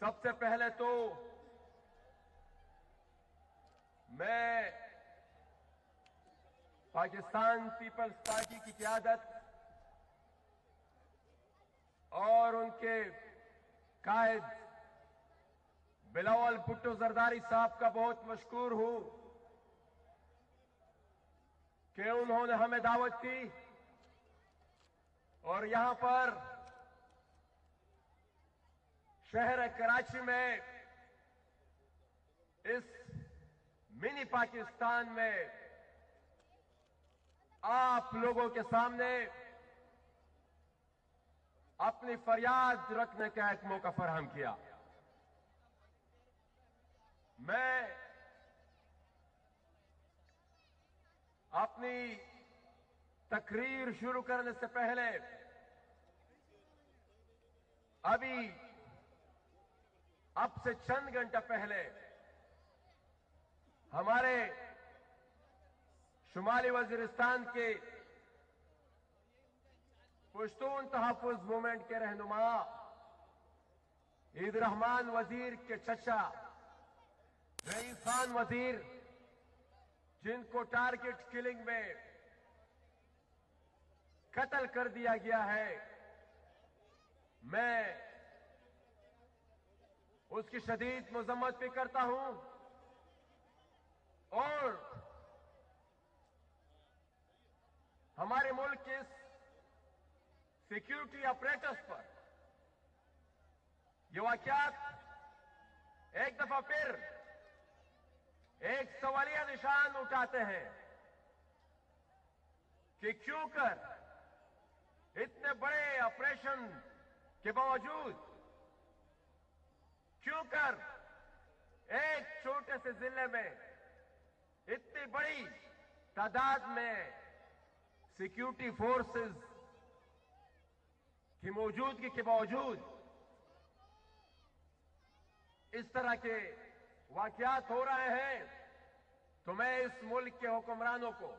सबसे पहले तो मैं पाकिस्तान पीपल्स पार्टी की क़यादत और उनके कायद बिलावल भुट्टो जरदारी साहब का बहुत मशकूर हूं कि उन्होंने हमें दावत दी और यहां पर शहर कराची में इस मिनी पाकिस्तान में आप लोगों के सामने अपनी फरियाद रखने का एक मौका फराहम किया। मैं अपनी तकरीर शुरू करने से पहले अब से चंद घंटा पहले हमारे शुमाली वजीरिस्तान के पश्तून तहफ़्फ़ुज़ मूवमेंट के रहनुमा ईद रहमान वजीर के चचा रईस खान वजीर, जिनको टारगेट किलिंग में कत्ल कर दिया गया है, मैं उसकी शदीद मजम्मत भी करता हूं और हमारे मुल्क के इस सिक्योरिटी अपरेटस पर ये वाकयात एक दफा फिर एक सवालिया निशान उठाते हैं कि क्यों कर इतने बड़े ऑपरेशन के बावजूद क्यों कर एक छोटे से जिले में इतनी बड़ी तादाद में सिक्योरिटी फोर्सेस की मौजूदगी के बावजूद इस तरह के वाकयात हो रहे हैं, तो मैं इस मुल्क के हुक्मरानों को,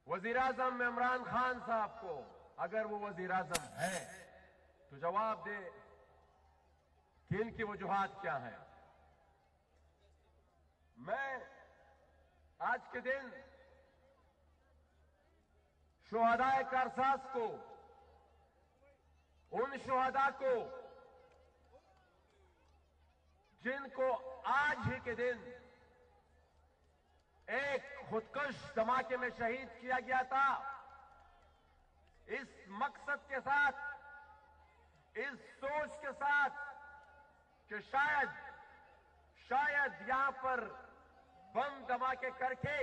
वजीर आजम इमरान खान साहब को, अगर वो वजीर आजम है तो जवाब दे कि इनकी वजूहात क्या है। मैं आज के दिन शुहदाए कारसास को, उन शुहदा को जिनको आज ही के दिन एक खुदकुश धमाके में शहीद किया गया था, इस मकसद के साथ, इस सोच के साथ कि शायद यहां पर बम धमाके करके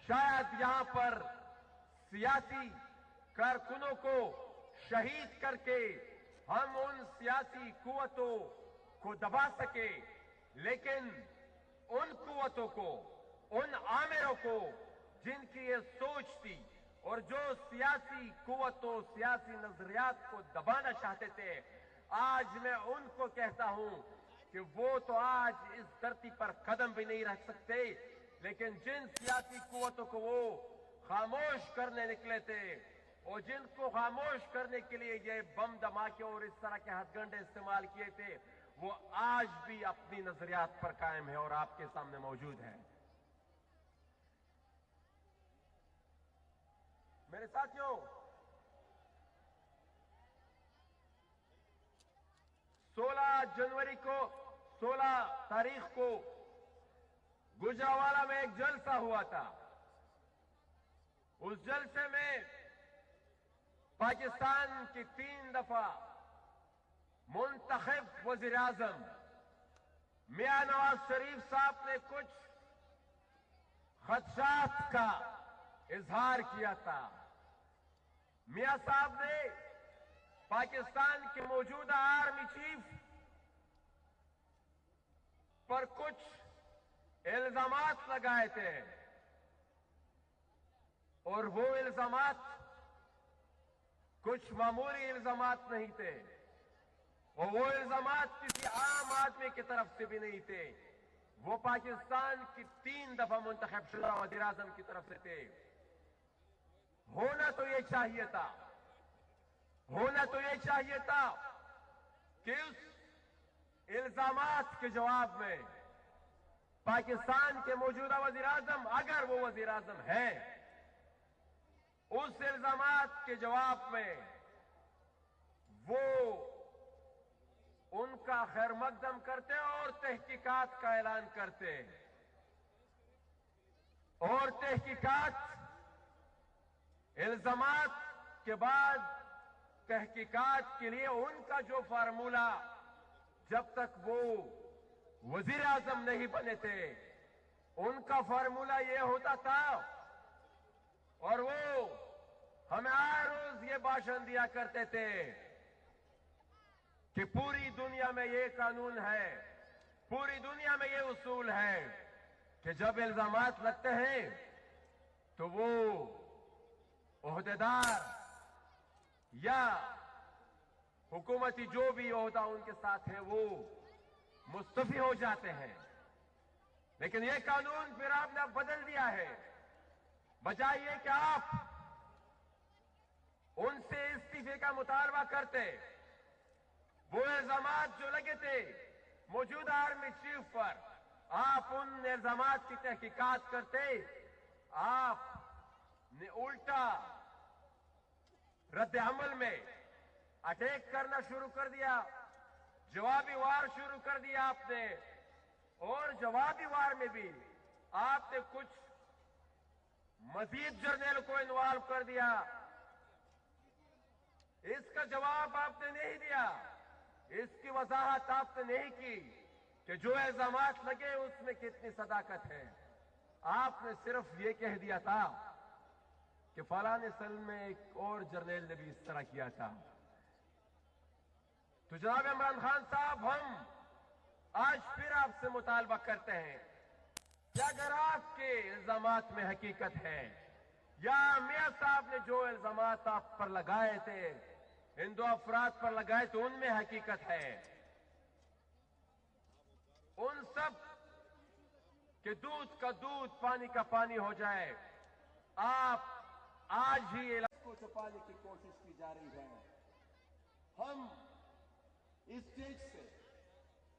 शायद यहां पर सियासी कारकुनों को शहीद करके हम उन सियासी कुव्वतों को दबा सके, लेकिन उन कुव्वतों को, उन आमिरों को जिनकी ये सोच थी और जो सियासी कुव्वतों, सियासी नजरियात को दबाना चाहते थे, आज मैं उनको कहता हूं कि वो तो आज इस धरती पर कदम भी नहीं रख सकते, लेकिन जिन सियासी कुव्वतों को वो खामोश करने निकले थे और जिनको खामोश करने के लिए ये बम धमाके और इस तरह के हथकंडे इस्तेमाल किए थे, वो आज भी अपनी नजरियात पर कायम है और आपके सामने मौजूद है। मेरे साथियों, 16 तारीख को गुजरावाला में एक जलसा हुआ था। उस जलसे में पाकिस्तान की 3 दफा मुंतखब वजीर आजम मियां नवाज शरीफ साहब ने कुछ खदशात का इजहार किया था। मियां साहब ने पाकिस्तान के मौजूदा आर्मी चीफ पर कुछ इल्जामात लगाए थे और वो इल्जामात कुछ मामूली इल्जामात नहीं थे और वो इल्जामात किसी आम आदमी की तरफ से भी नहीं थे, वो पाकिस्तान की 3 दफा मुंतखब शुदा वज़ीर आज़म की तरफ से थे। होना तो ये चाहिए था कि उस الزامات کے جواب میں پاکستان کے موجودہ وزیر اعظم، اگر وہ وزیر اعظم ہے، اس الزامات کے جواب میں وہ ان کا خیر مقدم کرتے اور تحقیقات کا اعلان کرتے، اور تحقیقات، الزامات کے بعد تحقیقات کے لیے ان کا جو فارمولہ جب تک وہ وزیر اعظم نہیں بنے تھے ان کا فارمولہ یہ ہوتا تھا، اور وہ ہمیں ہر روز یہ بھاشن دیا کرتے تھے کہ پوری دنیا میں یہ قانون ہے، پوری دنیا میں یہ اصول ہے کہ جب الزامات لگتے ہیں تو وہ عہدیدار یا حکومتی جو بھی عہدہ ان کے ساتھ ہے وہ مستعفی ہو جاتے ہیں۔ لیکن یہ قانون پھر آپ نے بدل دیا ہے، بجائے یہ کہ آپ ان سے استعفے کا مطالبہ کرتے، وہ الزامات جو لگے تھے موجودہ آرمی چیف پر، آپ ان الزامات کی تحقیقات کرتے، آپ نے الٹا رد عمل میں اٹیک کرنا شروع کر دیا، جوابی وار شروع کر دیا آپ نے، اور جوابی وار میں بھی آپ نے کچھ مزید جرنیل کو انوالو کر دیا۔ اس کا جواب آپ نے نہیں دیا، اس کی وضاحت آپ نے نہیں کی کہ جو الزامات لگے اس میں کتنی صداقت ہے۔ آپ نے صرف یہ کہہ دیا تھا کہ فلاں سال میں ایک اور جرنیل نے بھی اس طرح کیا تھا۔ تو جناب عمران خان صاحب، ہم آج پھر آپ سے مطالبہ کرتے ہیں کہ اگر آپ کے الزامات میں حقیقت ہے، یا میاں صاحب نے جو الزامات آپ پر لگائے تھے، ان دو افراد پر لگائے تو ان میں حقیقت ہے، ان سب کہ دودھ کا دودھ پانی کا پانی ہو جائے، آپ آج ہی کو چھپانے کی کوشش کی جا رہی ہے۔ ہم اس اسٹیج سے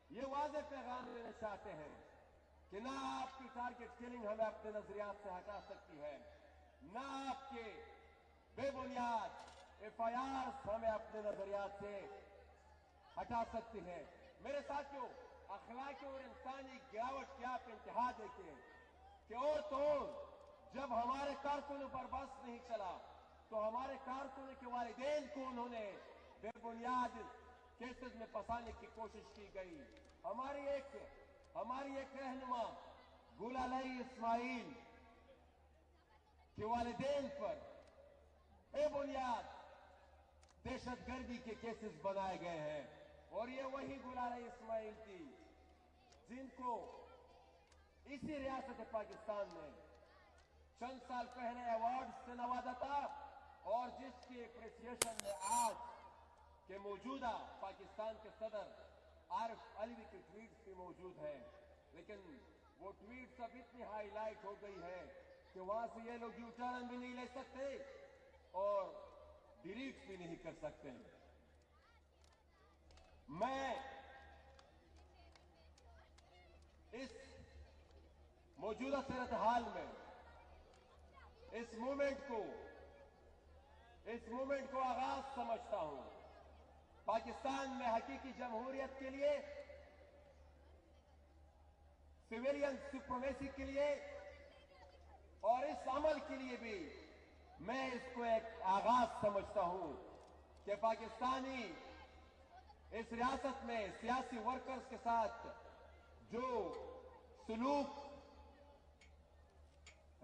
یہ واضح پیغام دینا چاہتے ہیں کہ نہ آپ کی ٹارگٹ کلنگ ہمیں اپنے نظریات سے ہٹا سکتی ہے، نہ آپ کے بے بنیاد ایف آئی آرز ہمیں اپنے نظریات سے ہٹا سکتی ہیں۔ میرے ساتھیوں، اخلاقی اور انسانی گراوٹ کی آپ انتہا دیکھیں کہ اور تو اور جب ہمارے کارکنوں پر بس نہیں چلا تو ہمارے کارکنوں کے والدین کو انہوں نے بے بنیاد کیسز میں پھنسانے کی کوشش کی گئی۔ ہماری ایک رہنما گل علی اسماعیل کے والدین پر بے بنیاد دہشت گردی کے کیسز بنائے گئے ہیں، اور یہ وہی گل علی اسماعیل تھی جن کو اسی ریاست پاکستان نے چند سال پہلے ایوارڈ سے نوازا تھا، اور جس کی اپریسیشن میں آج کے موجودہ پاکستان کے صدر عارف علوی کی ٹویٹس بھی موجود ہیں۔ لیکن وہ ٹویٹس اب اتنی ہائی لائٹ ہو گئی ہے کہ وہاں سے یہ لوگ یو ٹرن بھی نہیں لے سکتے اور ڈیلیٹ بھی نہیں کر سکتے۔ میں اس موجودہ صورتحال میں اس موومنٹ کو آغاز سمجھتا ہوں۔ پاکستان میں حقیقی جمہوریت کے لیے، سویلین سپریمیسی کے لیے اور اس عمل کے لیے بھی میں اس کو ایک آغاز سمجھتا ہوں کہ پاکستانی اس ریاست میں سیاسی ورکرز کے ساتھ جو سلوک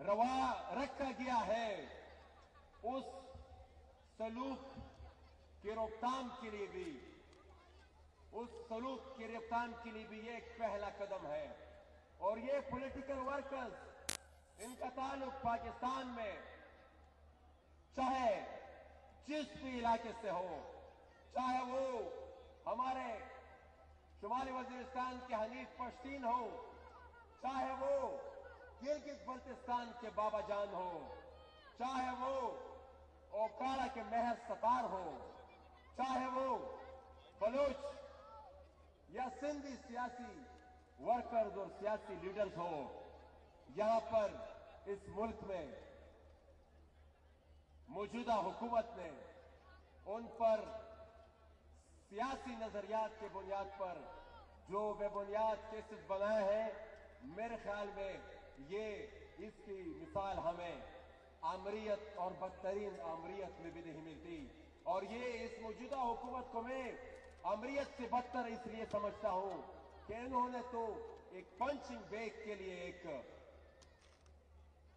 روا رکھا گیا ہے، اس سلوک کی روک تھام کے لیے بھی یہ ایک پہلا قدم ہے۔ اور یہ پولیٹیکل ورکرز، ان کا تعلق پاکستان میں چاہے جس بھی علاقے سے ہو، چاہے وہ ہمارے شمالی وزیرستان کے حنیف پشتین ہو، چاہے وہ گلگت بلتستان کے بابا جان ہو، چاہے وہ اوکارا کے مہر ستار ہو، چاہے وہ بلوچ या सिंधी सियासी वर्कर्स और सियासी लीडर्स हो, यहां पर इस मुल्क में मौजूदा हुकूमत ने उन पर सियासी नजरियात के बुनियाद पर जो बेबुनियाद केसेस बनाए हैं, मेरे ख्याल में ये इसकी मिसाल हमें आमरीत और बदतरीन आमरीत में भी नहीं मिलती। और ये इस मौजूदा हुकूमत को मैं आमरीत से बदतर इसलिए समझता हूं कि इन्होंने तो एक पंचिंग बैग के लिए एक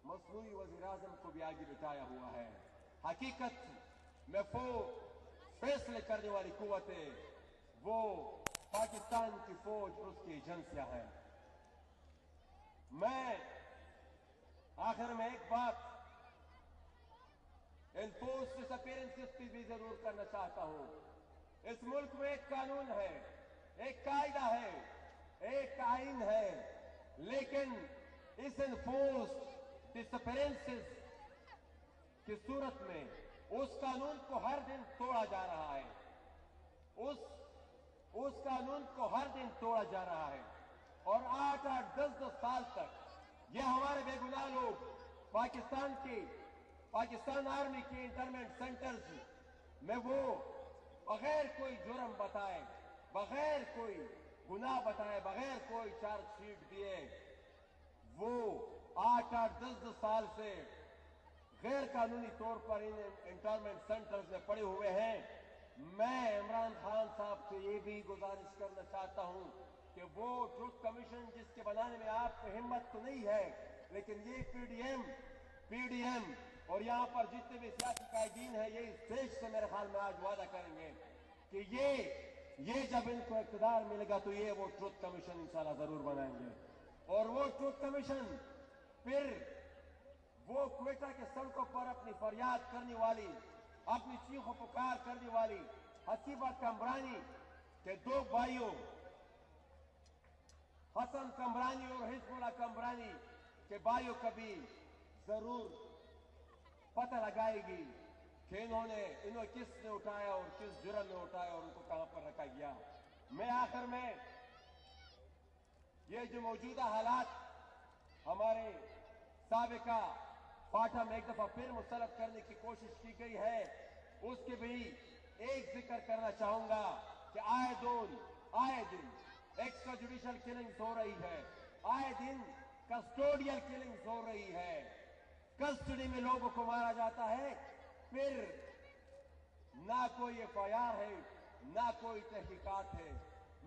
मसनूई वज़ीर-ए-आज़म को भी आगे बिठाया हुआ है। हकीकत में वो फैसले करने वाली कुव्वतें वो पाकिस्तान की फौज और उसकी एजेंसियां हैं। मैं आखिर में एक बात एनफोर्स डिसअपीयरेंसेस की भी जरूर करना चाहता हूं। इस मुल्क में एक कानून है, एक कायदा है, एक आइन है, लेकिन इस एनफोर्स डिसअपीयरेंसेस की सूरत में उस कानून को हर दिन तोड़ा जा रहा है। उस कानून को हर दिन तोड़ा जा रहा है और 8-8, 10-10 साल तक ये हमारे बेगुनाह लोग पाकिस्तान आर्मी के इंटरमेंट सेंटर्स में वो बगैर कोई जुर्म बताए, बगैर कोई गुनाह बताए, बगैर कोई चार्जशीट दिए वो 8-8, 10-10 साल से गैर कानूनी तौर पर इन इंटरमेंट सेंटर्स में पड़े हुए हैं। मैं इमरान खान साहब से ये भी गुजारिश करना चाहता हूं कि वो ट्रुथ कमीशन जिसके बनाने में आपको हिम्मत तो नहीं है, लेकिन ये पीडीएम और यहां पर जितने भी सियासी कायदीन है, ये स्टेज से मेरे ख्याल में आज वादा करेंगे कि ये जब इनको इक़्तिदार मिलेगा तो ये वो ट्रुथ कमीशन इंशाल्लाह जरूर बनाएंगे। और वो ट्रुथ कमीशन फिर वो क्वेटा के सड़कों पर अपनी फरियाद करने वाली, अपनी चीखों पुकार करने वाली हसीबा कमरानी के दो भाइयों हसन कमरानी और हिजबुल्लाह कमरानी के भाइयों का भी जरूर पता लगाएगी कि इन्होंने किसने उठाया और किस जुर्म में उठाया और उनको कहां पर रखा गया। मैं आखिर में ये जो मौजूदा हालात हमारे साबिका पाठा में एक दफा फिर मुस्तरद करने की कोशिश की गई है, उसके भी एक जिक्र करना चाहूंगा कि आए दिन एक्स्ट्रा जुडिशियल किलिंग्स हो रही है, आए दिन कस्टोडियल किलिंग्स हो रही है, कस्टडी में लोगों को मारा जाता है, फिर ना कोई एफआईआर है, ना कोई तहकीकात है।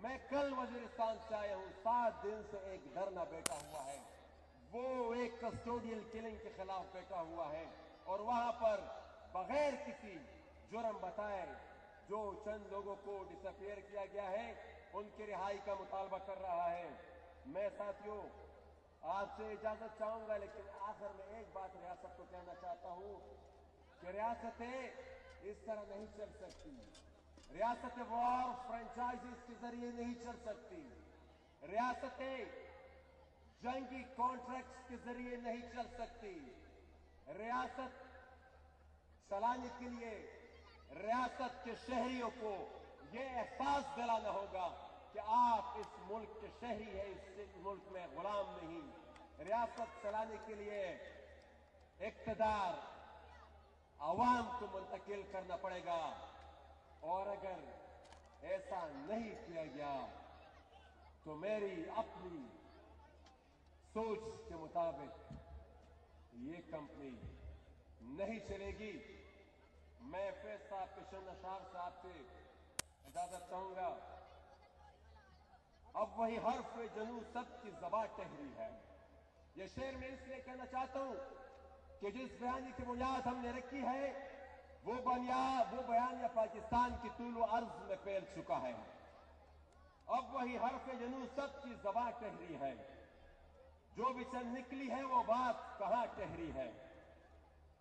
मैं कल वजीरिस्तान से आया हूं, 7 दिन से एक धरना बैठा हुआ है, वो एक कस्टोडियल किलिंग के खिलाफ बैठा हुआ है और वहां पर बगैर किसी जुर्म बताए जो चंद लोगों को डिसअपियर किया गया है उनकी रिहाई का मुतालबा कर रहा है। मैं साथियों आपसे इजाजत चाहूंगा, लेकिन आखिर में एक बात रियासत को कहना चाहता हूं कि रियासतें इस तरह नहीं चल सकती, रियासतें वॉर फ्रेंचाइजीज के जरिए नहीं चल सकती, रियासतें जंगी कॉन्ट्रैक्ट्स के जरिए नहीं चल सकती। रियासत चलाने के लिए रियासत के शहरियों को यह एहसास दिलाना होगा कि आप इस मुल्क के शहरी हैं, इस मुल्क में गुलाम नहीं। रियासत चलाने के लिए इक़्तिदार आवाम को मुंतकिल करना पड़ेगा और अगर ऐसा नहीं किया गया तो मेरी अपनी सोच के मुताबिक ये कंपनी नहीं चलेगी। मैं फैज साहब किशन अशार साहब से इजाजत चाहूंगा। अब वही हर्फ जनू सबकी ज़बां टहरी है। ये शेर मैं इसलिए कहना चाहता हूं कि जिस बयानी की बुनियाद हमने रखी है वो बयानिया पाकिस्तान की तूल व अर्ज में फैल चुका है। अब वही हर्फ जनू सबकी ज़बां टहरी है, जो भी चल निकली है वो बात कहां ठहरी है।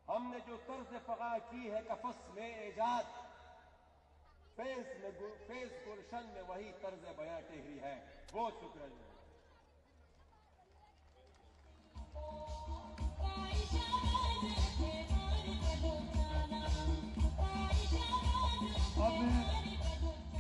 हमने जो तर्ज फगा की है कफस में एजाद, फेस गुलशन में वही तर्ज बयां ठहरी है। बहुत शुक्रिया।